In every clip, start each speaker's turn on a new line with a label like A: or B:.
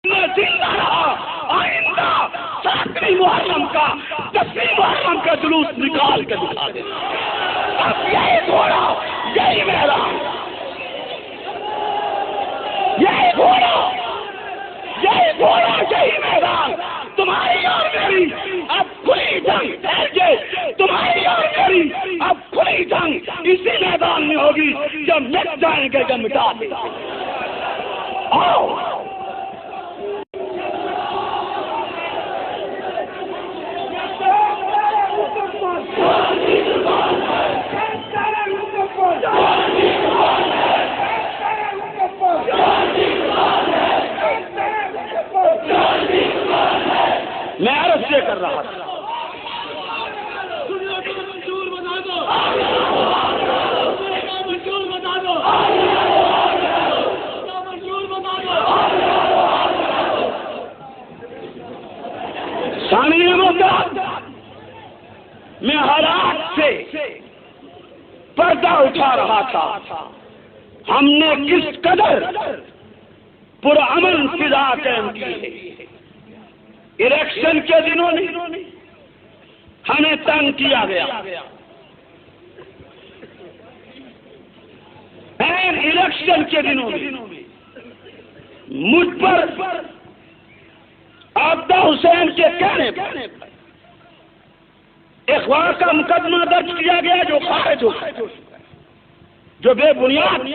A: میں زندہ رہا آئندہ 7 محرم کا 10 محرم کا جلوس نکال کے دکھا دے. اب یہی گھوڑا یہی میدان یہی گھوڑا یہی میدان تمہاری اور میری اب کھلی جنگ ہے. تمہاری اور میری اب کھلی جنگ اسی میدان میں ہوگی جب مٹ جائیں گے جب مٹا دیں. آؤ میں عرض یہ کر رہا تھا سامعین محترم، میں حالات سے پردہ اٹھا رہا تھا. ہم نے کس قدر پرامن فضا قائم کی ہے. الیکشن کے دنوں میں ہمیں تنگ کیا گیا. الیکشن کے دنوں میں مجھ پر عابدہ حسین کے کہنے پر اغوا کا مقدمہ درج کیا گیا جو خارج ہو گیا، جو بے بنیاد.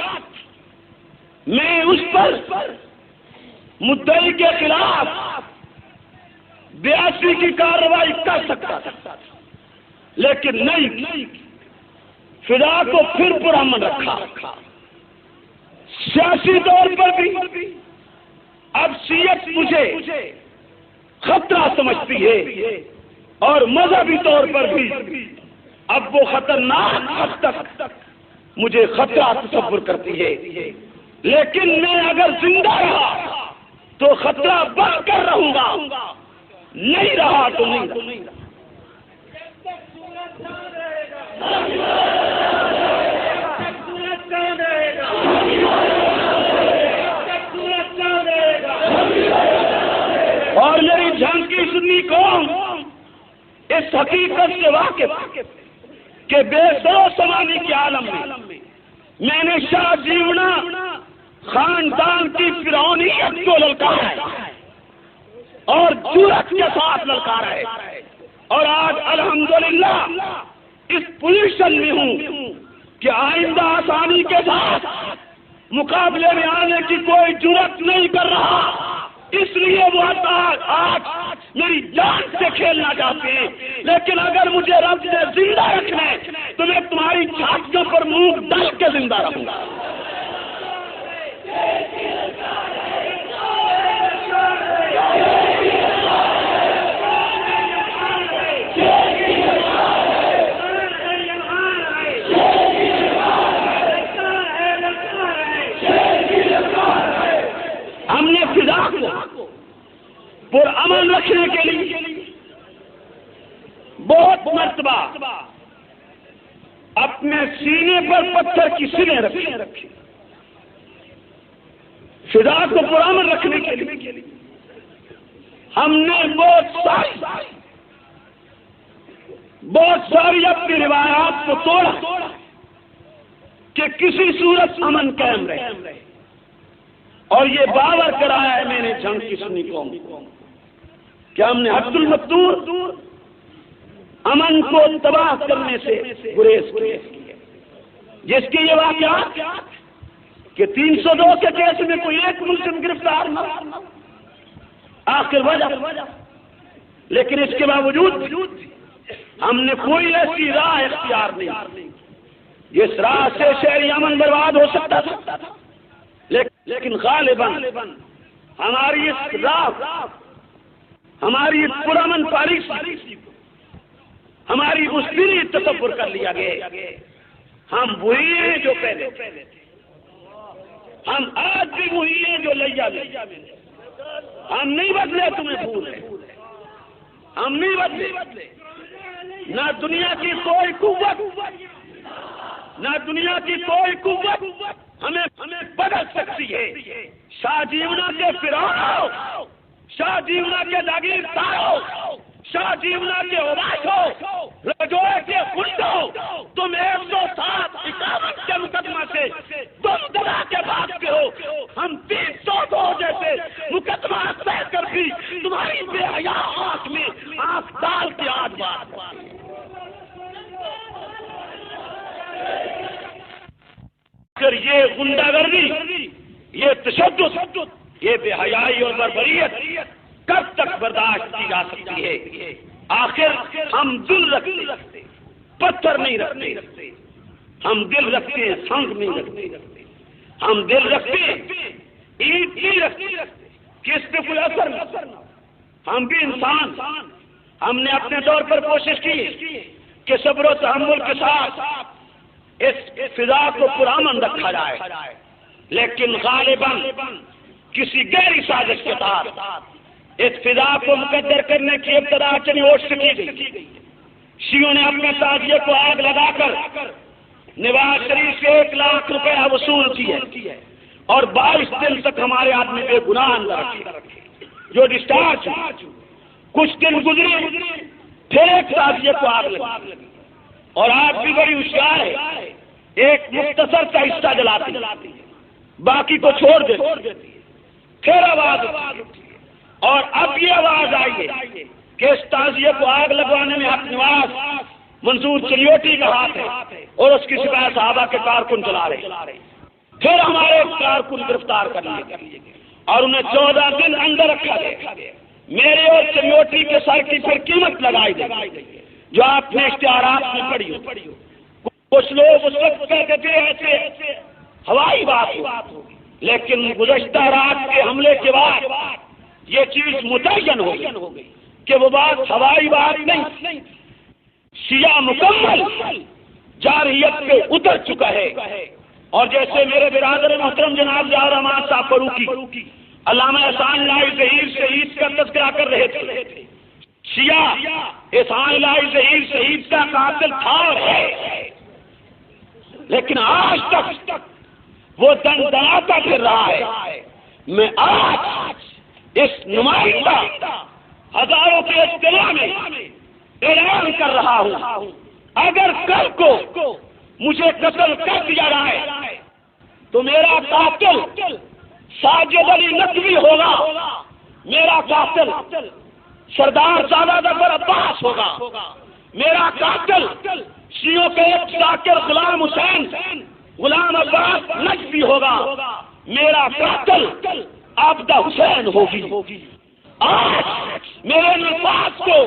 A: میں اس پر مدعی کے خلاف 82 کی کارروائی کر سکتا تھا، لیکن نہیں. فضا کو پھر پرامن رکھا. سیاسی طور پر بھی اب شیعت مجھے خطرہ سمجھتی ہے اور مذہبی طور پر بھی اب وہ خطرناک حد تک مجھے خطرہ تصور کرتی ہے. لیکن میں اگر زندہ رہا تو خطرہ بڑھ کر رہوں گا، نہیں رہا تو نہیں. اور میری جھانکی سنی قوم اس حقیقت سے واقف کہ بے سوچ زمانے کے عالم میں نے شاہ جیونا خاندان کی فرعونیت کو للکارا ہے اور جرأت کے ساتھ للکارا ہے. اور آج الحمدللہ اس پوزیشن میں ہوں کہ آئندہ آسانی کے ساتھ مقابلے میں آنے کی کوئی جرأت نہیں کر رہا. اس لیے وہ آج میری جان سے کھیلنا چاہتے ہیں. لیکن اگر مجھے رب نے زندہ رکھنا ہے تو میں تمہاری چھاتیوں پر منہ ڈال کے زندہ رہوں گا. ہم نے فضا کو پرامن رکھنے کے لیے بہت مرتبہ اپنے سینے پر پتھر کی سلیں رکھی. فضا کو پرامن رکھنے کے لیے ہم نے بہت ساری اپنی روایات کو توڑا کہ کسی صورت امن قائم رہے. اور یہ باور کرایا ہے میں نے جھانکی سنی قوم کہ ہم نے حد المقدور امن کو تباہ کرنے سے گریز کی، جس کے یہ واقعات کہ 302 کے کیس میں کوئی ایک ملزم گرفتار نہ آخر وجہ. لیکن اس کے باوجود ہم نے کوئی ایسی راہ اختیار نہیں جس راہ سے شہری امن برباد ہو سکتا تھا. لیکن غالباً ہماری اس راہ، ہماری پرامن پالیسی، ہماری اس دلی تصور کر لیا گیا. ہم وہی ہیں جو پہلے تھے، ہم آج بھی وہی ہیں جو لیا میں. ہم نہیں بدلے، تمہیں بھول ہے. ہم نہیں بدلے. نہ دنیا کی کوئی قوت، نہ دنیا کی کوئی قوت ہمیں بدل سکتی ہے. شاہ جیونا کے فرعون شاہ جیونا کے جاگیر دارو، شاہ جیونا کے اوباشو، رجوع کے گنڈو، تم 107 کے مقدمہ سے تم دبا کے بھاگتے ہو، ہم 302 جیسے مقدمہ طے کر بھی تمہاری بے حیا آنکھ میں آنکھ ڈال کے آج بات۔ اگر یہ غنڈہ گردی، یہ تشدد، یہ بے حیائی اور بربریت کب تک برداشت کی جا سکتی ہے؟ آخر ہم دل رکھتے، پتھر نہیں رکھتے، ہم دل رکھتے ہیں، سنگ نہیں رکھتے، ہم دل رکھتے اینٹ نہیں رکھتے کہ اس پہ کوئی اثر نہ۔ ہم بھی انسان، ہم نے اپنے طور پر کوشش کی کہ صبر و تحمل کے ساتھ اس فضا کو پرامن رکھا جائے، لیکن غالباً کسی گہری سازش کے تحت اس فضا کو مقدر کرنے کی ابتدا چنی اوٹ سے کی گئی۔ شیعوں نے اپنے تعزیے کو آگ لگا کر نواز شریف سے 1 لاکھ روپیہ وصول کیے اور 22 دن تک ہمارے آدمی بے گناہ اندر رکھے جو ڈسچارج۔ کچھ دن گزرے، پھر ایک تعزیے کو آگ لگی، اور آگ بھی بڑی ہوشیار ہے، ایک مختصر کا حصہ جلاتی ہے، باقی کو چھوڑ دیتی ہے۔ پھر آواز اٹھی، اور اب یہ آواز آئی ہے کہ اس تعزیے کو آگ لگوانے میں حق نواز منصور چلیوٹی کا ہاتھ ہے اور اس کی سپاہ صحابہ کے کارکن چلا رہے۔ پھر ہمارے کارکن گرفتار کر لیے گئے اور انہیں 14 دن اندر رکھا گیا۔ میرے اور چلیوٹی کے سر کی پھر قیمت لگائی گئی جو آپ نے اشتہارات میں پڑھی ہو۔ کچھ لوگ اس وقت کہتے تھے ایسے ہوائی بات ہوگی، لیکن گزشتہ رات کے حملے کے بعد یہ چیز متعین ہو گئی کہ وہ بات ہوائی بات نہیں، شیعہ مکمل جارحیت پہ اتر چکا ہے۔ اور جیسے میرے برادر محترم جناب ضیاء الرحمان صاحب فاروقی علامہ احسان الہی ظہیر شہید کا تذکرہ کر رہے تھے، شیعہ احسان الہی ظہیر شہید کا قاتل تھا اور ہے، لیکن آج تک وہ دندناتا پھر رہا ہے۔ میں آج اس نمائندہ ہزاروں کے اجتماع میں اعلان کر رہا ہوں، اگر کل کو مجھے قتل کر دیا جائے تو میرا قاتل ساجد علی نقوی ہوگا، میرا قاتل سردار زادہ ظفر عباس ہوگا، میرا قاتل شیعوں کے ایک ذاکر غلام حسین غلام عباس نجفی ہوگا، میرا قاتل عابدہ حسین ہوگی۔ آج میرے نفاذ کو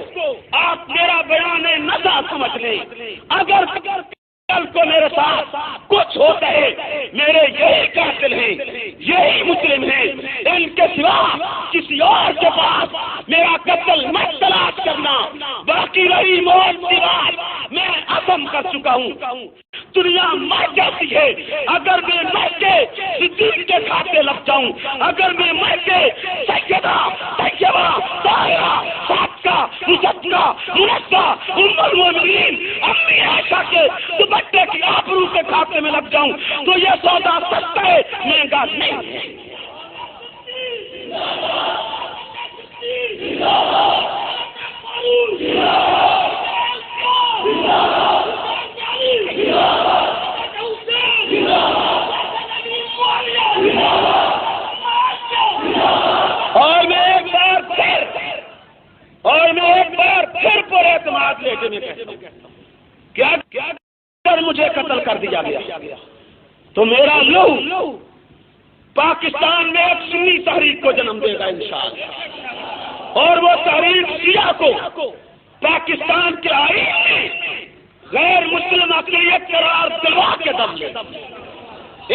A: آپ میرا بیان نزا سمجھ لیں، اگر کل کو میرے ساتھ کچھ ہوتا ہے، میرے یہی قاتل ہیں، یہی مجرم ہیں، ان کے سوا کسی اور کے پاس میرا قتل مت تلاش کرنا، باقی رہی موت کی بات میں عزم کر چکا ہوں۔ دنیا مر جاتی ہے اگر میں مر کے صدیق کے کھاتے لگ جاؤں، اگر میں مر کے سیدہ طیبہ طاہرہ صادقہ مصدقہ منزہ ام المومنین امی عائشہ کے دوپٹے کی آبرو کے کھاتے میں لگ جاؤں تو یہ سودا سستا ہے، مہنگا نہیں ہے۔ اور میں ایک بار پھر پر اعتماد لے کے میں کہتا ہوں کیا اگر مجھے قتل کر دیا گیا تو میرا لہو پاکستان میں ایک سنی تحریک کو جنم دے گا انشاءاللہ، اور وہ تحریک شیعہ کو پاکستان کے آئین میں غیر مسلم اقلیت قرار دلوا کے دم لے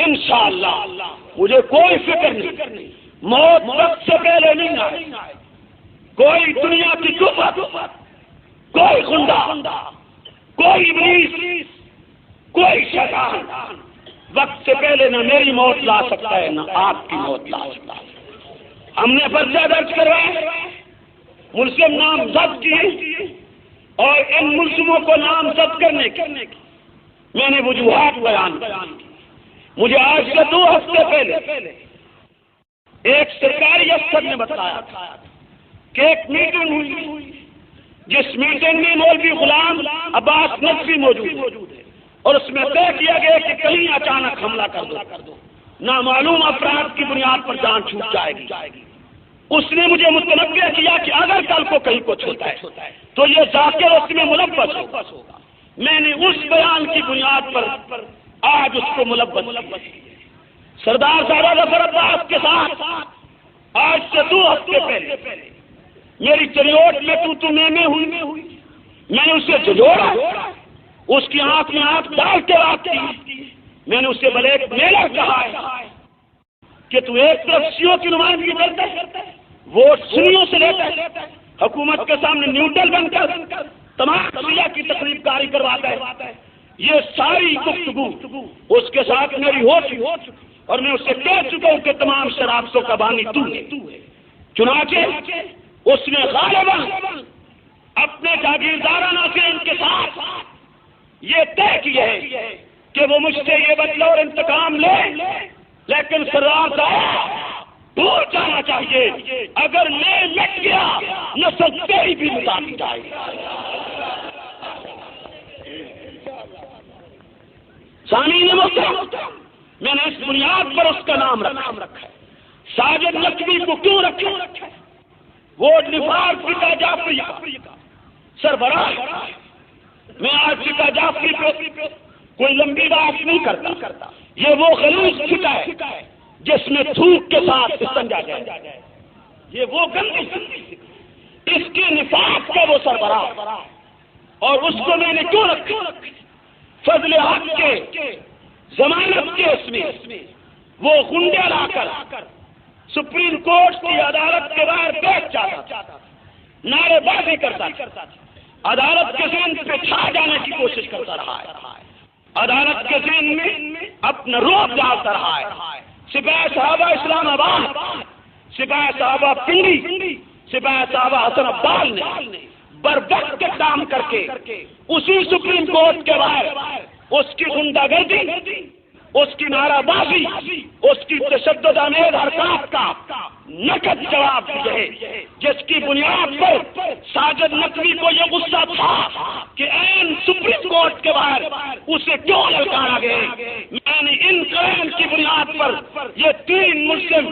A: انشاءاللہ۔ مجھے کوئی فکر نہیں، موت وقت سے پہلے نہیں آئے، کوئی دنیا کی قوت، کوئی غنڈہ، کوئی ابلیس، کوئی شیطان وقت سے پہلے نہ میری موت لا سکتا ہے نہ آپ کی موت لا سکتا ہے۔ ہم نے پرچہ درج کروایا، ملزم نامزد کیے، اور ان ملزموں کو نامزد کرنے کی میں نے وجوہات بیان کی۔ مجھے آج سے 2 ہفتے پہلے ایک سرکاری افسر نے بتایا کہ ایک میٹنگ ہوئی جس میٹنگ میں مولوی غلام عباس نقوی موجود ہے اور اس میں طے کیا گیا کہ کہیں اچانک حملہ کر دو، نامعلوم افراد کی بنیاد پر جان چھوٹ جائے گی۔ اس نے مجھے متنبہ کیا کہ اگر کل کو کہیں کچھ ہوتا ہے تو یہ ذاکر اس میں ملوث ہوگا۔ میں نے اس بیان کی بنیاد پر آج اس کو ملوث کیا۔ سردار صاحب ظفر عباس کے ساتھ آج سے 2 ہفتے پہلے میری چریوٹ میں تو میں ہوئی، میں نے اسے جھجھوڑا، اس کی آنکھ میں آنکھ ڈال کے بات کی۔ میں نے اسے بلیک میلر کہا ہے کہ تو ایک طرف سیوں کی نمائندگی کرتا ہے، ووٹ سنیوں سے لیتا ہے، حکومت کے سامنے نیوٹرل بن کر تمام شیعہ کی تقریب کاری کرواتا ہے۔ یہ ساری گفتگو اس کے ساتھ میری ہو چکی اور میں اسے کہہ چکا ہوں کہ تمام شرابتوں کا بانی تو ہے۔ چنانچہ اس نے غالباً اپنے جاگیردارانہ سے ان کے ساتھ یہ طے کیا ہے کہ وہ مجھ سے یہ بدلہ اور انتقام لے، لیکن سردار صاحب بھول جانا چاہیے اگر میں مٹ گیا نسل تیری بھی مٹا دی جائے گی۔ سامعین محترم، میں نے اس بنیاد پر اس کا نام رکھا ہے۔ ساجد نقوی کو کیوں رکھا ہے؟ وہ نفاذ فقہ جعفری کا سربراہ۔ میں آج فقہ جعفری پہ کوئی لمبی بات نہیں کرتا، یہ وہ خلوص فقہ ہے جس میں تھوک کے ساتھ استنجا جائے، یہ وہ گندی اس کے نفاذ کا وہ سربراہ، اور اس کو میں نے کیوں رکھا؟ فضل حق کے ضمانت کے اس میں وہ گنڈے لا کر سپریم کورٹ کی عدالت کے باہر بیٹھ جاتا تھا، نعرے بازی کرتا تھا، عدالت کے ذہن پہ چھا جانے کی کوشش کرتا رہا ہے، عدالت کے ذہن میں اپنا روپ ڈالتا رہا ہے۔ سپاہی صحابہ اسلام آباد، سپاہی صحابہ پنڈی، سپاہی صحابہ حسن عبال نے بروقت اقدام کر کے اسی سپریم کورٹ کے باہر اس کی غنڈہ گردی، اس کی نعرہ بازی، اس کی تشدد آمیز حرکات کا نقد جواب دیا ہے، جس کی بنیاد پر ساجد نقوی کو یہ غصہ تھا کہ این سپریم کورٹ کے باہر اسے کیوں للکارا گیا۔ میں نے ان قرآن کی بنیاد پر یہ 3 مسلم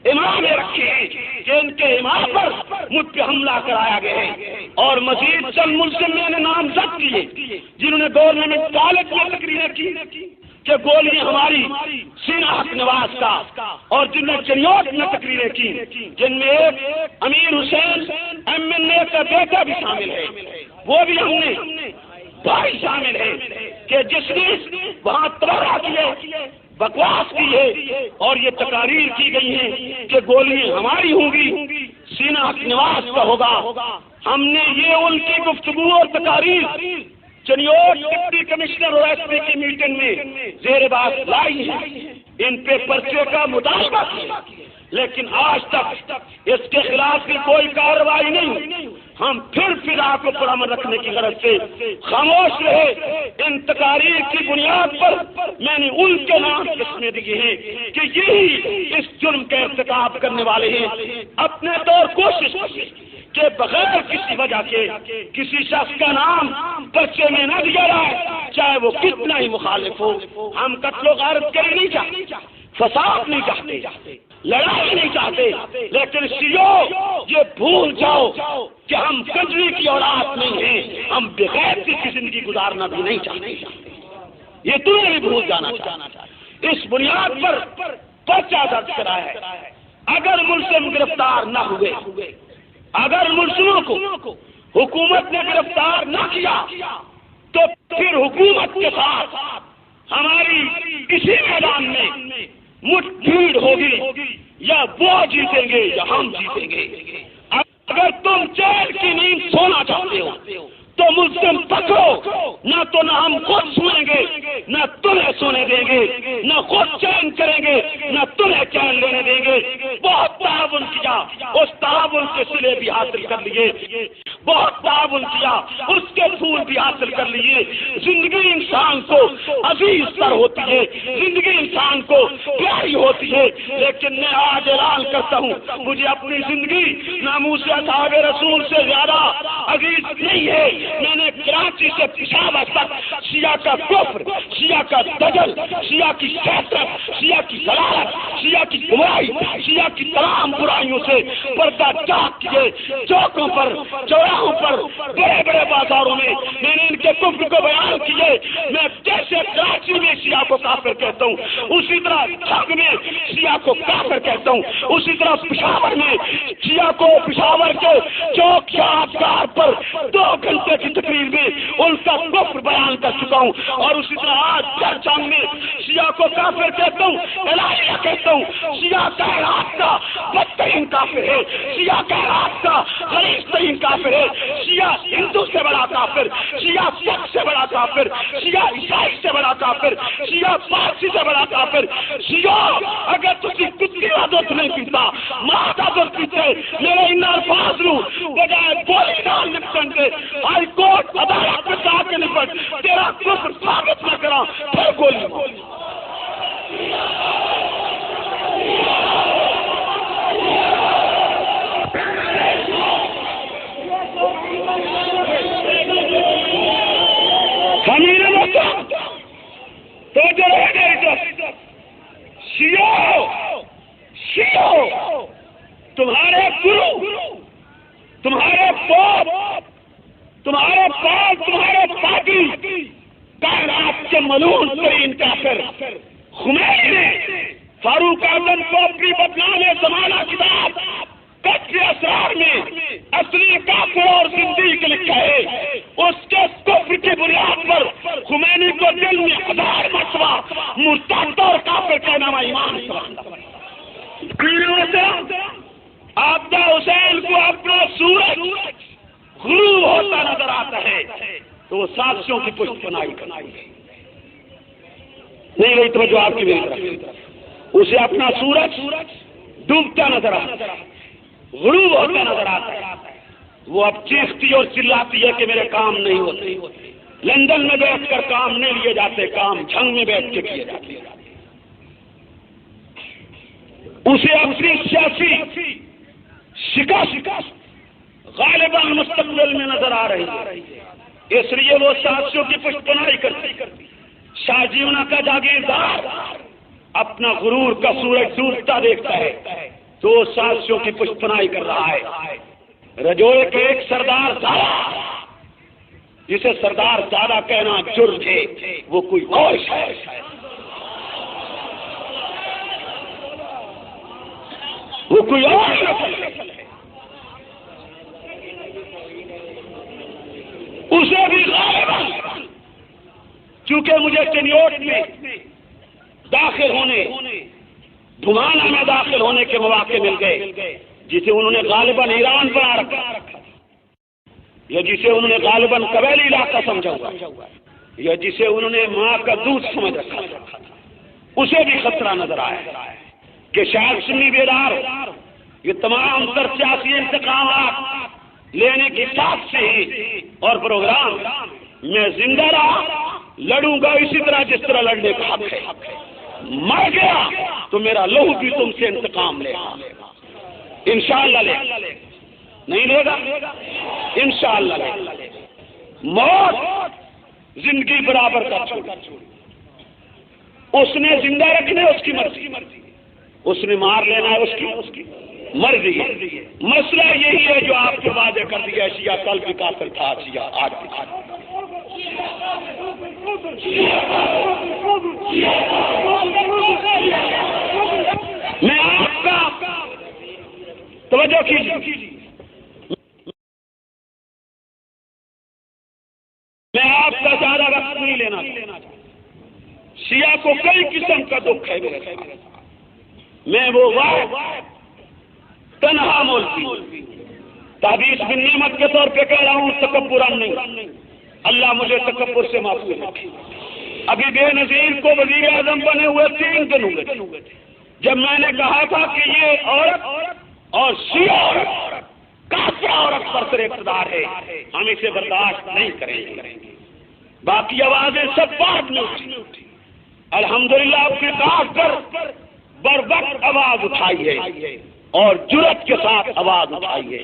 A: امام رکھے ہیں کہ ان کے امام پر مجھ پہ حملہ کرایا گیا ہے، اور مزید چند مسلم میں نے نامزد کیے جنہوں نے گورنمنٹ کالج میں تقریریں کی کہ گولی ہماری سینہ حق نواز کا، اور جن نے چریوٹ میں تقریریں کی، جن میں ایک امیر حسین MNA کا بیٹا بھی شامل ہے، وہ بھی ہم نے بھائی شامل ہے کہ جس نے وہاں تباہ کیے، بکواس کی ہے، اور یہ تقاریر کی گئی ہیں کہ گولی ہماری ہوں گی، سینہ حق نواز کا ہوگا۔ ہم نے یہ ان کی گفتگو اور تقاریر چریوٹ ڈپٹی کمشنر اور ایس پی کی میٹنگ میں زیر بات لائی ہے، ان پہ پرچے کا مطالبہ کیا، لیکن آج تک اس کے خلاف بھی کوئی کارروائی نہیں۔ ہم پھر فضا کو پرامن رکھنے کی غرض سے خاموش رہے۔ ان تقاریر کی بنیاد پر میں نے ان کے نام قسمیں دیے ہیں کہ یہی اس جرم کا ارتکاب کرنے والے ہیں۔ اپنے طور کوشش کہ بغیر کسی وجہ کے کسی شخص کا نام پرچے میں نہ دیا جائے، چاہے وہ کتنا ہی مخالف ہو۔ ہم قتل و غارت کے لیے نہیں چاہتے، فساد نہیں چاہتے، لڑائی نہیں چاہتے، لیکن شیعو یہ بھول جاؤ کہ ہم کنجری کی اولاد نہیں ہیں، ہم بغیر کی زندگی گزارنا بھی نہیں چاہتے، یہ تمہیں بھی بھول جانا چاہتے۔ اس بنیاد پر پرچہ درج کرا ہے۔ اگر ملزم گرفتار نہ ہوئے، اگر ملزموں کو حکومت نے گرفتار نہ کیا، تو پھر حکومت کے ساتھ ہماری کسی میدان میں مٹھ بھیڑ ہوگی، یا وہ جیتیں گے یا ہم جیتیں گے۔ اگر تم چین کی نیند سونا چاہتے ہو تو مسلم پکڑو، نہ ہم خود سنیں گے، نہ تمہیں سونے دیں گے، نہ خود چین کریں گے، نہ تمہیں چین لینے دیں گے۔ بہت تعاون کیا، اس تعاون کے صلے بھی حاصل کر لیے، بہت تعاون کیا، اس کے پھول بھی حاصل کر لیے۔ زندگی انسان کو عزیز تر ہوتی ہے، زندگی انسان کو پیاری ہوتی ہے، لیکن میں آج اعلان کرتا ہوں مجھے اپنی زندگی ناموس اصحاب رسول سے زیادہ عزیز نہیں ہے۔ میں نے کراچی سے پشاور تک شیعہ کا کفر، شیعہ کا دجل، شیعہ کی شہادت، شیعہ کی ضلالت، شیعہ کی گمراہی، شیعہ کی تمام برائیوں سے پردہ چاک کیے۔ چوکوں پر، چوراہوں پر، بڑے بڑے بازاروں میں نے ان کے کفر کو بیان کیے۔ میں جیسے کراچی میں شیعہ کو کافر کہتا ہوں، اسی طرح ڈھنگ میں شیعہ کو کافر کہتا ہوں، اسی طرح پشاور میں شیعہ کو پشاور کے چوک شاہکار پر 2 گھنٹے کی تقریر میں ان کا کفر بیان کر چکا ہوں، اور اسی طرح آج چرچانگ میں شیعہ کو کافر کہتا ہوں، الہیہ کہتا ہوں۔ شیعہ کائنات کا بدترین کافر ہے، شیعہ کائنات کا غلیظ ترین کافر ہے، شیعہ ہندو سے بڑا کافر، شیعہ سکھ سے بڑا کافر، شیعہ عیسائی سے بڑا کافر، شیعہ پارسی سے بڑا کافر۔ شیعہ اگر تسی کتی کا دودھ نہیں پیتا، ماں کا دودھ پیتے، میرے ان الفاظ لوں بجائے بولی نال نپٹن کے ہائی کورٹ عدالت میں جا کے نپٹ، تیرا کفر ثابت نہ کرا پھر گولی مار۔ تو جو رہ گئے شیعہ تمہارے گرو، تمہارے باپ، تمہارے باپ، تمہارے پادری، کائنات کے ملعون ترین کافر خمینی نے فاروق اعظم کو اپنی بدنام زمانہ کتاب کشف اسرار میں اصلی کافر اور زندگی کے لکھا ہے۔ اس کے کفر کی بنیاد پر خمینی کو دل میں 1000 مرتبہ مرتد اور کافر کا نام ایمان آبدہ حسین کو اپنا سورج غروب ہوتا نظر آتا ہے تو وہ سازشوں کی پشت پناہی کرتی ہے۔ نہیں رہی توجہ آپ کی میری طرف، اسے اپنا سورج ڈوبتا نظر آتا ہے، غروب ہوتا نظر آتا ہے۔ وہ اب چیختی اور چلاتی ہے کہ میرے کام نہیں ہوتے، لندن میں بیٹھ کر کام نہیں لیے جاتے، کام جھنگ میں بیٹھ کے کیے جاتے۔ اسے اپنی سیاسی شکست غالباً مستقبل میں نظر آ رہی ہے، اس لیے وہ سازشوں کی پشت پناہی کرتی۔ شاہ جیونا کا جاگیردار اپنا غرور کا سورج ڈوبتا دیکھتا ہے تو وہ سازشوں کی پشت پناہی کر رہا ہے۔ رجوع کے ایک سردار زادہ، جسے سردار زادہ کہنا جرم ہے، وہ کوئی اور شاعر ہے، وہ کوئی اور نسل ہے۔ اسے بھی غالباً چونکہ مجھے چنیوٹ میں داخل ہونے، دھمانہ میں داخل ہونے کے مواقع مل گئے، جسے انہوں نے غالباً ایران بنا رکھا، یا جسے انہوں نے غالباً قبیلی علاقہ سمجھا ہوا، یا جسے انہوں نے ماں کا دودھ سمجھ رکھا تھا، اسے بھی خطرہ نظر آیا کہ شاید سنی بیدار یہ تمام تر سیاسی انتقامات لینے کی ساتھ سے ہی اور پروگرام میں زندہ رہا، لڑوں گا اسی طرح جس طرح لڑنے کا حق ہے، مر گیا تو میرا لہو بھی تم سے انتقام لے گا، انشاءاللہ لے گا، نہیں لے گا انشاءاللہ لے گا۔ موت زندگی برابر کا چھوڑ، اس نے زندہ رکھنے اس کی مرضی، اس نے مار لینا ہے اس کی مرضی ہے۔ مسئلہ یہی ہے جو آپ کے وعدے کر دیا، شیعہ کل بھی کافر تھا، شیعہ آج بھی کافر۔ میں آپ کا توجہ کیجیے، میں آپ کا زیادہ وقت نہیں لینا چاہتا۔ شیعہ کو کئی قسم کا دکھ ہے میرے ساتھ، میں وہ واحد تنہا مولوی تحدیث بن نعمت کے طور پہ کہہ رہا ہوں، تکبرن نہیں، اللہ مجھے تکبر سے محفوظ رکھے۔ ابھی بے نظیر کو وزیر اعظم بنے ہوئے 3 دن ہوئے، جب میں نے کہا تھا کہ یہ عورت اور شیعہ عورت، کافر عورت پر سر اقتدار ہے، ہم اسے برداشت نہیں کریں گے۔ باقی آوازیں سب بعد میں اٹھی، الحمدللہ اپنے کاٹ پر بروقت آواز اٹھائی ہے اور جرأت کے ساتھ آواز اٹھائی ہے۔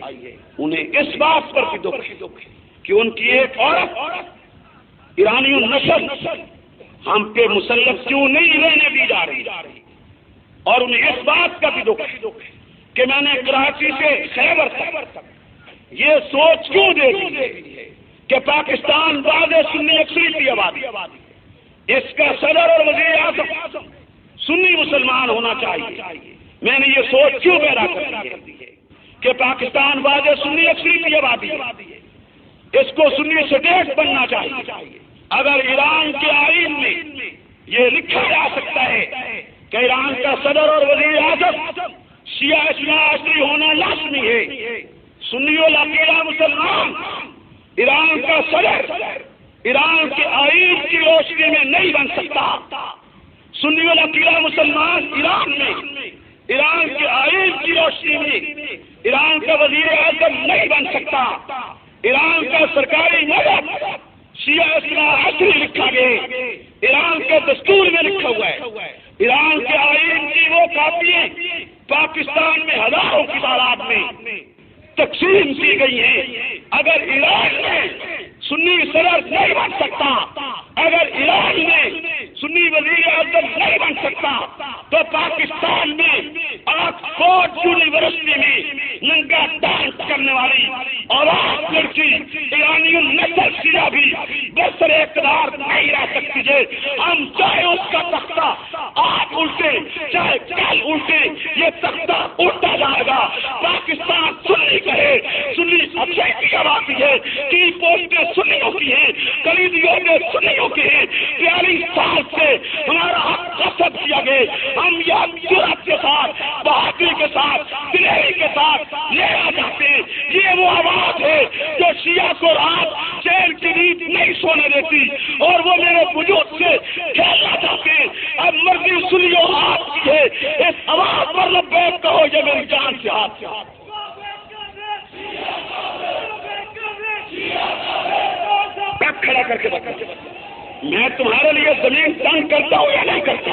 A: انہیں اس بات پر بھی دکھ ہے کہ ان کی ایک عورت ایرانی النسل ہم پہ مسلط کیوں نہیں رہنے دی جا رہی، اور انہیں اس بات کا بھی دکھ ہے کہ میں نے کراچی سے خیبر تک یہ سوچ کیوں دے دی ہے کہ پاکستان بعد سنی اکثریتی آبادی، اس کا صدر اور وزیر اعظم سنی مسلمان ہونا چاہیے۔ میں نے یہ سوچ کیوں پیدا کر دی ہے کہ پاکستان بعد سنی اکثریتی آبادی ہے، اس کو سنی اسٹیٹ بننا چاہیے۔ اگر ایران کے آئین میں یہ لکھا جا سکتا ہے کہ ایران کا صدر اور وزیر اعظم شیعہ اثنا عشری ہونا لازمی ہے، سنی العقیدہ مسلمان ایران کا صدر ایران کے آئین کی روشنی میں نہیں بن سکتا، سنی العقیدہ مسلمان ایران میں ایران کے آئین کی روشنی میں ایران کا وزیر اعظم نہیں بن سکتا۔ ایران کا سرکاری مذہب شیعہ اثنا عشری لکھا گیا، ایران کے دستور میں لکھا ہوا ہے، ایران کے آئین کی وہ کاپیاں پاکستان میں ہزاروں کی تعداد میں تقسیم کی گئی ہیں۔ اگر ایران میں سنی صدر نہیں بن سکتا، اگر ایران میں سنی وزیر اعظم نہیں بن سکتا، تو پاکستان میں آکسفورڈ یونیورسٹی میں ننگا ڈانس کرنے والی اور لڑکی ایرانی النسل شیعہ بھی برسر اقتدار نہیں رہ سکتی ہے۔ ہم چاہے اس کا تختہ آج الٹے چاہے کل الٹے، یہ تختہ الٹا جائے گا۔ پاکستان سنی کہے، سنی اکثریتی آبادی ہے، کی پوسٹیں سنیوں کی ہیں، کلیدیوں میں سنیوں کی ہیں۔ 42 سال سے ہمارا حق غصب کیا گیا، ہم یہ جرأت کے ساتھ، بہادری کے ساتھ، دلیری کے ساتھ لینا چاہتے ہیں۔ یہ وہ آواز ہے جو شیعہ کو رات چین کی نیند نہیں سونے دیتی، اور وہ میرے وجود سے کھیلنا چاہتے ہیں۔ اب مرضی سنیوں آپ کی ہے، اس آواز پر لبیک کہو، یہ میری جان سے ہاتھ سے ہاتھ۔ کھڑا کر کے بتا، میں تمہارے لیے زمین تنگ کرتا ہوں یا نہیں کرتا؟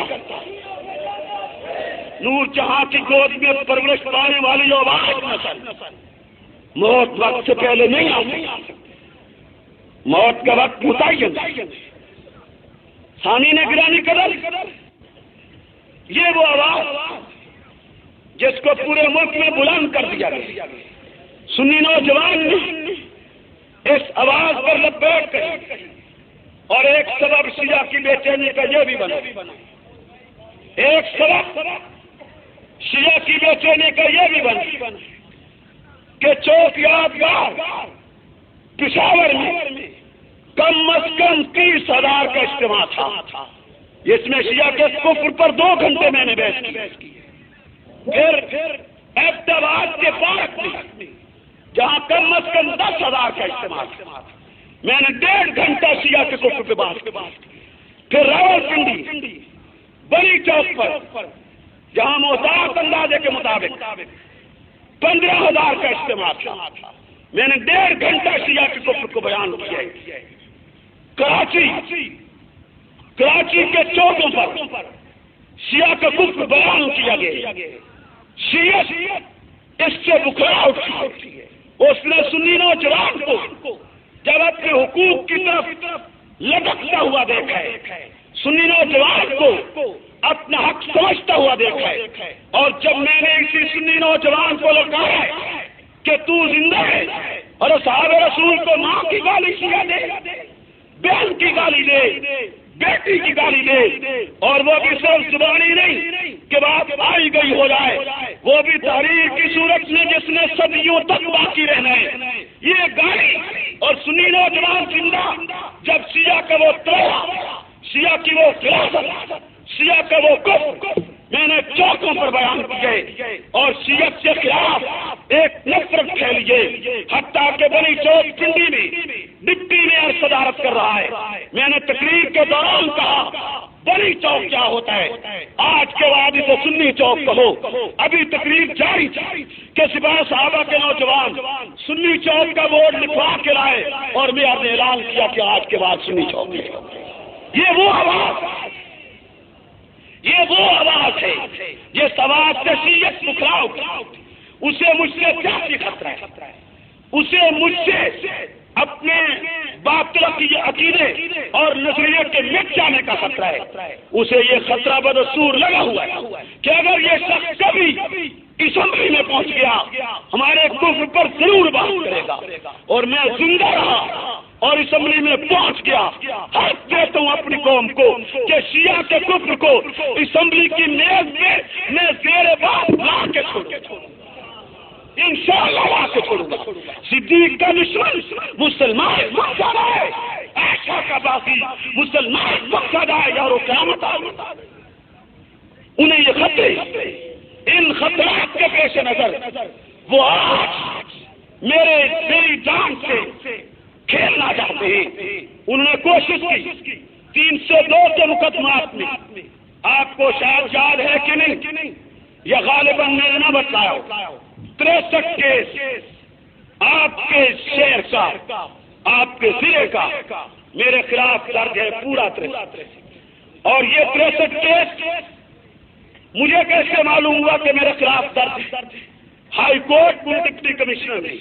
A: نور جہاں کی گود میں پرورش پانے والی آواز نسل موت وقت سے پہلے نہیں آ سکتی، موت کا وقت متعین ہے۔ ثانی نے گرانی قدر، یہ وہ آواز جس کو پورے ملک میں بلند کر دیا گیا، سنی نوجوان نے اس آواز پر لبیک کہی، اور ایک سبب شیعہ کی بے چینی کا یہ بھی بنا، ایک سبب شیعہ کی بے چینی کا یہ بھی بنا کہ چوک یادگار پشاور میں کم از کم 30,000 کا اجتماع تھا، جس میں شیعہ کے کفر پر 2 گھنٹے میں نے بحث کی۔ پھر ایبٹ آباد کے پارک میں جہاں کم از کم 10,000 کا اجتماع تھا، میں نے 1.5 گھنٹہ شیعہ کے کفر پہ بات کی۔ پھر راولپنڈی بڑی چوک پر جہاں محتاط اندازے کے مطابق 15,000 کا اجتماع تھا، میں نے 1.5 گھنٹہ شیعہ کے کفر کو بیان کیا۔ کراچی کے چوکوں پر شیعہ کا کفر بیان کیا گیا۔ شیعت اس سے بکھرا اٹھی ہے، اس نے سنی نوجوان کو جب اپنے حقوق کی طرف لٹکتا ہوا دیکھا ہے، سنی نوجوان کو اپنا حق سمجھتا ہوا دیکھا ہے، اور جب میں نے اسی سنی نوجوان کو لٹکایا کہ تو زندہ ہے، اور اصحاب رسول کو ماں کی گالی شیعہ دے، بہن کی گالی دے، بیٹی کی گالی دے، اور وہ بھی صرف زبانی نہیں کہ بات آئی گئی ہو جائے، وہ بھی تحریر کی صورت میں جس نے صدیوں تک باقی رہنا ہے، یہ گالی۔ اور سنی نوجوان زندہ جب شیعہ کا وہ توڑا، شیعہ کی وہ فراست، شیعہ کا وہ کفر میں نے چوکوں پر بیان کیے، اور شیعت کے خلاف ایک نفرت لیے، حتیٰ کہ بنی چوک پنڈی میں ڈپٹی میئر صدارت کر رہا ہے۔ میں نے تقریر کے دوران کہا بنی چوک کیا ہوتا ہے، آج کے بعد اسے سنی چوک کہو۔ ابھی تقریر جاری تھی کہ سپاہی صحابہ کے نوجوان سنی چوک کا بورڈ لکھوا کے لائے اور میئر نے اعلان کیا کہ آج کے بعد سنی چوک ہے۔ یہ وہ آواز ہے، یہ سواد تشیعت پکھراؤ، اسے مجھ سے کیا خطرہ ہے، اسے مجھ سے اپنے باطل عقیدے اور نظریے کے مٹ جانے کا خطرہ ہے۔ اسے یہ خطرہ بدستور لگا ہوا ہے کہ اگر یہ شخص کبھی اسمبلی میں پہنچ گیا ہمارے کفر پر ضرور بات کرے گا، اور میں زندہ رہا اور اسمبلی میں پہنچ گیا، حق دیتا ہوں اپنی قوم کو کہ شیعہ کے کفر کو اسمبلی کی میز میں میں زیر بات لا کے چھوڑوں، انشاءاللہ لا کے چھوڑوں گا۔ صدیق کا دشمن مسلمان مقصد ہے، عائشہ کا باقی مسلمان مقصد ہے، یارو قیامت انہیں یہ خطرے، ان خطرات کے پیش نظر وہ آج میری جان سے کھیلنا چاہتے ہیں۔ انہوں نے کوشش کی 302 کے مقدمات میں، آپ کو شاید یاد ہے کہ نہیں، یا غالباً میں نے نہ بتایا، 63 کیس آپ کے شہر کا، آپ کے ضلع کا میرے خلاف درج ہے، پورا 63، اور یہ 63 کیس مجھے کیسے معلوم ہوا کہ میرے خلاف درج ہے؟ ہائی کورٹ کو ڈپٹی کمشنر نے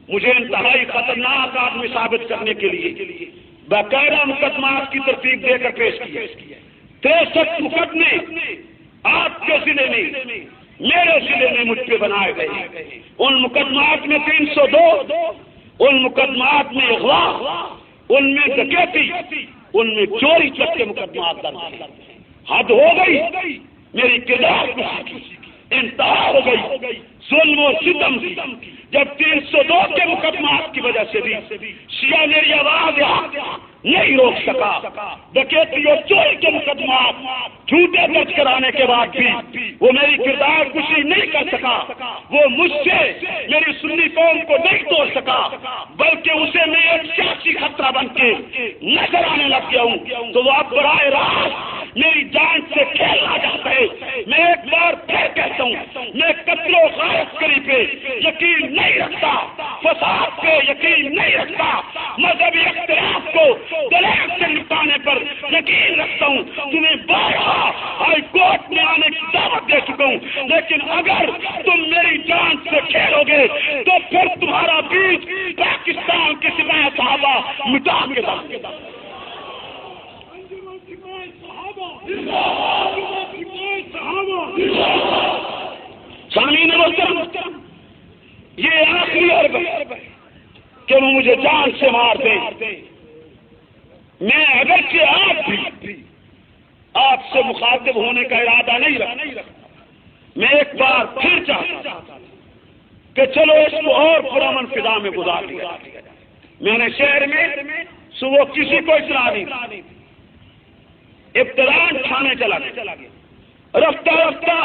A: مجھے انتہائی خطرناک آدمی ثابت کرنے کے لیے باقاعدہ مقدمات کی ترتیب دے کر پیش کیا۔ 63 مقدمے آپ کے ضلع میں، میرے ضلع میں مجھ پہ بنائے گئے۔ ان مقدمات میں 302، ان مقدمات میں اغوا، ان میں ڈکیتی، ان میں چوری تک کے مقدمات درج ہیں۔ حد ہو گئی، میری کردار کی انتہا ہو گئی ظلم و ستم کی، جب 302 کے مقدمات کی وجہ سے بھی شیعہ میری آواز نہیں روک سکا، ڈکیتی اور چوری کے مقدمات جھوٹے درج کرانے کے بعد بھی وہ میری کردار کشی نہیں کر سکا، وہ مجھ سے میری سنی قوم کو نہیں توڑ سکا، بلکہ اسے میں ایک سیاسی خطرہ بن کے نظر آنے لگ گیا ہوں، تو وہ اب براہ راست میری جان سے کھیلنا چاہتا ہے۔ میں ایک بار پھر کہتا ہوں، میں قتل و غارت کری پہ یقین نہیں رکھتا، فساد پہ یقین نہیں رکھتا، مذہبی اختلاف کو دلیل سے نپٹانے پر یقین رکھتا ہوں۔ تمہیں بارہا ہائی کورٹ میں آنے کی دعوت دے چکا ہوں، لیکن اگر تم میری جان سے کھیلو گے تو پھر تمہارا بیج پاکستان کے سپاہی صحابہ مٹا کے دیں۔ سامعین محترم، یہ آخری عرض ہے کہ وہ مجھے جان سے مار دیں، میں اگرچہ آج بھی آپ سے مخاطب ہونے کا ارادہ نہیں رکھتا، میں ایک بار پھر چاہتا کہ چلو اس کو اور پرامن فضا میں گزار لیا۔ میں نے شہر میں صبح کسی کو اطلاع نہیں، ابتداءً تھانے چلا گیا، رفتہ رفتہ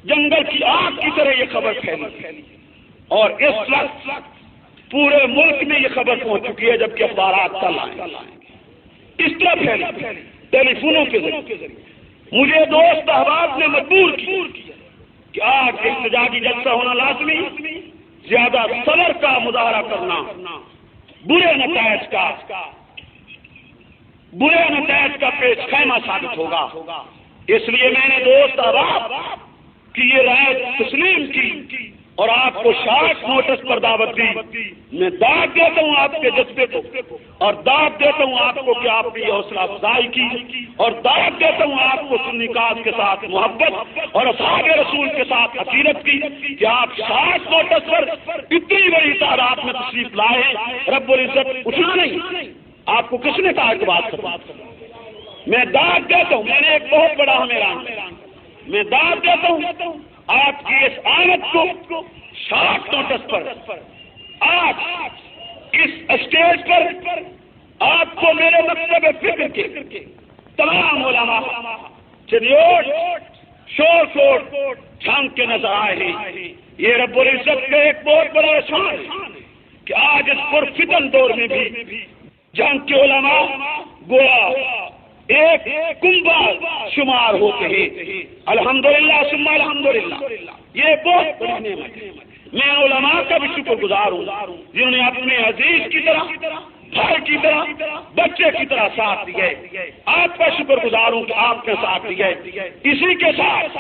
A: جنگل کی آگ کی طرح یہ خبر پھیلی، اور اس وقت پورے ملک میں یہ خبر پہنچ چکی ہے، جبکہ اخبارات کل آئیں۔ اس طرح پھیلی ٹیلی فونوں کے ذریعے۔ مجھے دوست احباب نے مجبور کیا کہ آج احتجاجی جلسہ ہونا لازمی، زیادہ صبر کا مظاہرہ کرنا برے نتائج کا پیش خیمہ ثابت ہوگا۔ اس لیے میں نے دوست احباب کی یہ رائے تسلیم کی اور آپ کو شارٹ نوٹس پر دعوت دی۔ میں دعوت دیتا ہوں آپ کے جذبے کو، اور دعوت دیتا ہوں آپ کو کہ آپ نے یہ حوصلہ افزائی کی، اور دعوت دیتا ہوں آپ کو سنی قوم کے ساتھ محبت اور اصحاب رسول کے ساتھ عقیدت کی کہ آپ شارٹ نوٹس پر اتنی بڑی تعداد میں تشریف لائے۔ رب العزت اٹھنا نہیں، آپ کو کس نے کہا کہ بات کریں؟ میں دعوت دیتا ہوں، میں نے ایک بہت بڑا ہمیران، میں دعوت دیتا ہوں آپ کی اس آمد کو شارٹ نوٹس پر، آج اس اسٹیج پر آپ کو میرے مکتب فکر کے تمام علماء چنیوٹ شور جھانک کے نظر آئے ہیں۔ یہ رب العزت کا ایک بہت بڑا احسان ہے کہ آج اس پرفتن دور میں بھی جنگ کے علماء گویا ایک کنبہ شمار ہوتے ہیں. الحمدللہ ثم الحمدللہ، یہ بہت بڑی نعمت ہے. میں علماء کا بھی شکر گزار ہوں جنہوں نے اپنے عزیز کی طرح، بھائی کی طرح، بچے کی طرح ساتھ دیے. آپ کا شکر گزار ہوں کہ آپ کے ساتھ دیے. اسی کے ساتھ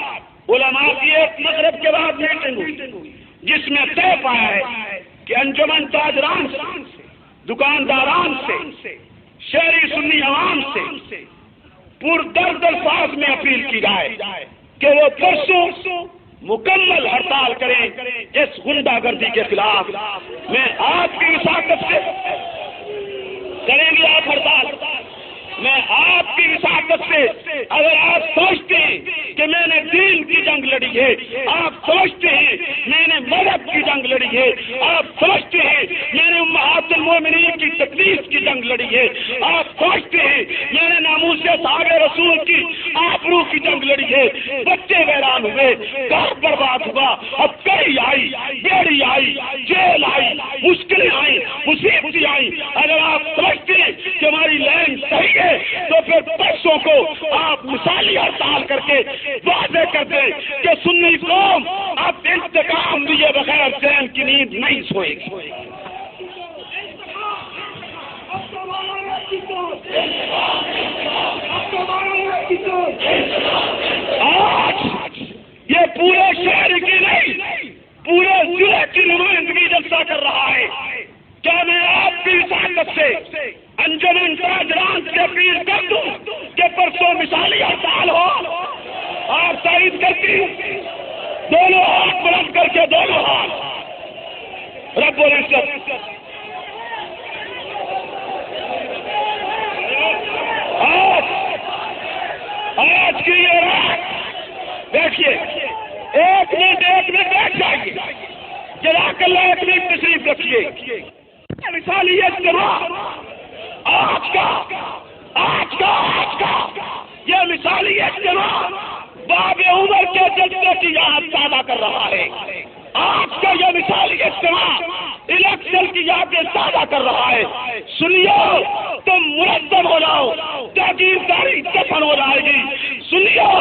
A: علماء کی ایک مغرب کے بعد میٹنگ ہوئی جس میں طے پایا ہے کہ انجمن تاجران سے، دکانداران سے، شہری سنی عوام سے پردرد الفاظ میں اپیل کی جائے کہ وہ پرسوں مکمل ہڑتال کریں اس غنڈہ گردی کے خلاف. میں آپ کی وساطت سے کریں گے آپ ہڑتال. میں آپ کی وساطت سے، اگر آپ سوچتے ہیں کہ میں نے دین کی جنگ لڑی ہے، آپ سوچتے ہیں میں نے مذہب کی جنگ لڑی ہے، آپ سوچتے ہیں میں نے امہات المومنین کی تکلیف کی جنگ لڑی ہے، آپ سوچتے ہیں میں نے ناموس صحابہ رسول کی آبرو کی جنگ لڑی ہے، بچے ویران ہوئے، گھر برباد ہوا، اب کئی آئی، بیڑی آئی، جیل آئی، مشکلیں آئی، مصیبتیں آئی. اگر آپ سوچتے ہیں کہ ہماری لائن صحیح ہے تو پھر پرسوں کو آپ مثالی ہڑتال کر کے واضح کر دیں کہ سنی قوم اب انتقام لیے بغیر چین کی نیند نہیں سوئے گی. آج یہ پورے شہر کی نہیں، پورے ضلع کی نمائندگی جلسہ کر رہا ہے. کیا میں آپ کی وساطت سے انجمن تاجران سے اپیل کر دوں کہ پرسوں مثالی ہڑتال ہو؟ آپ تائید کرتی دونوں ہاتھ بلند کر کے، دونوں ہاتھ. رب العزت آج کی یہ رات دیکھیے، ایک منٹ بیٹھ جائیے. جزاک اللہ، ایک منٹ تشریف رکھیے. مثالی اجتماع آج کا یہ مثالی اجتماع باب عمر کے جذبے کی یاد تازہ کر رہا ہے. آج کا یہ مثالی اجتماع الیکشن کی یادیں تازہ کر رہا ہے. سنیو، تم منظم ہو جاؤ، جاگیرداری دفن ہو جائے گی. سنیو،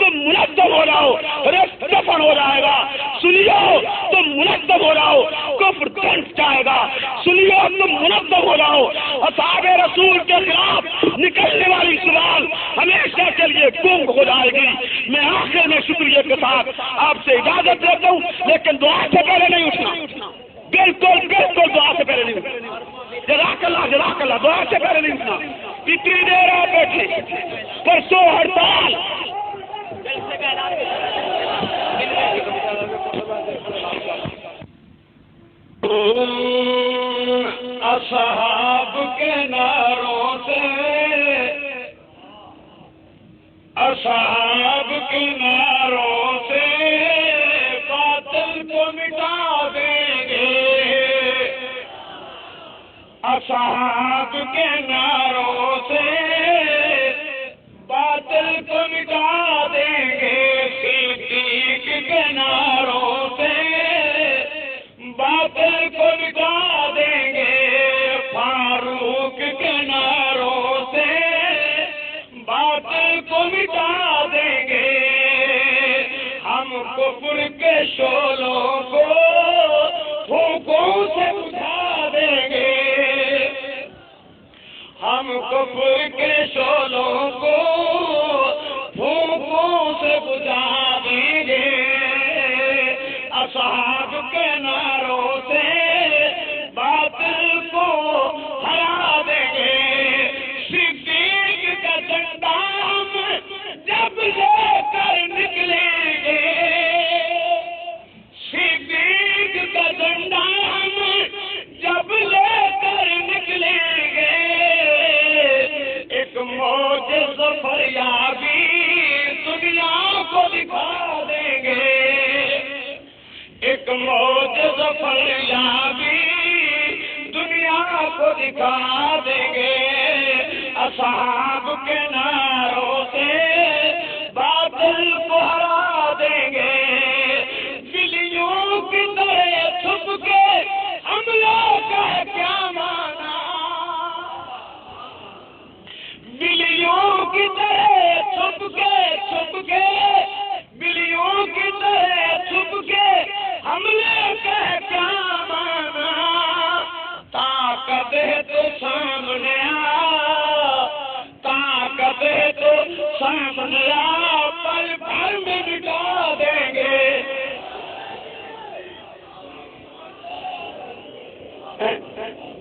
A: تم منظم ہو جاؤ، رشت دفن ہو جائے گا. سنیو، تم منظم ہو جاؤ، کفر ٹنٹ جائے گا. سنیو، تم منظم ہو جاؤ، اصحاب رسول کے خلاف نکلنے والی زبان ہمیشہ کے لیے گنگ ہو جائے گی. میں آخر میں شکریہ کے ساتھ آپ سے اجازت لیتا ہوں، لیکن دعا سے پہلے نہیں اٹھنا. بالکل دعا سے پہلے نہیں اٹھنا. جزاک اللہ، دعا سے پہلے نہیں اٹھنا. کتنی دیر آپ بیٹھے؟ پرسوں ہڑتال.
B: اصحاب کے نعروں سے، اصحاب کے نعروں سے باطل کو مٹا دیں گے. اصحاب کے نعروں سے باطل کو مٹا دیں گے. صدیق کے نعروں سے باطل کو مٹا دیں گے. فاروق کے نعروں سے باطل کو مٹا دیں گے. ہم کفر کے شعلوں کو پھونکوں سے بجھا دیں گے. ہم کفر کے شعلوں کو پھونکوں سے بجھا دیں گے. اصحاب کے نعروں سے باطل کو ہرا دیں گے. صدیق کا جھنڈا ہم جب لے کر نکلیں گے. صدیق کا جھنڈا ہم جب لے کر نکلیں گے. ایک موج ظفر یابی دنیا کو دکھا دیں گے. ایک موج ظفر یابی دنیا کو دکھا دیں گے. اصحاب کے نعروں سے باطل کو ہرا دیں گے. بلیوں کی ہے تو سامنے آ، طاقت ہے تو سامنے آ، پل بھر میں مٹا دیں گے۔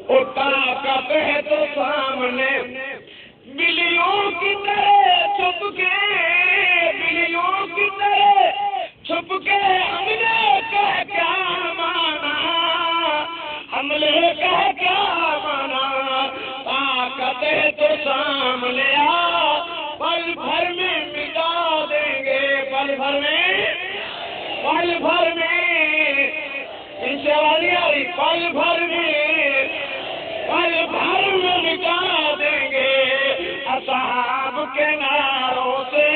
B: وہ طاقت ہے تو سامنے، بلیوں کی طرح چھپ کے، بلیوں کی طرح چھپ کے ہم نے کہہ کیا مانا، ہم نے کہہ کیا مانا، طاقت ہے تو سامنے آ، پل بھر میں مٹا دیں گے، پل بھر میں، پل بھر میں، ان سے آواز نہیں آ رہی، پل بھر میں، پل بھر میں مٹا دیں گے، اصحاب کے ناروں سے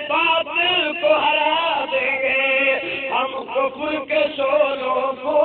B: باطل کو ہرا دیں گے، ہم کفر کے شولوں کو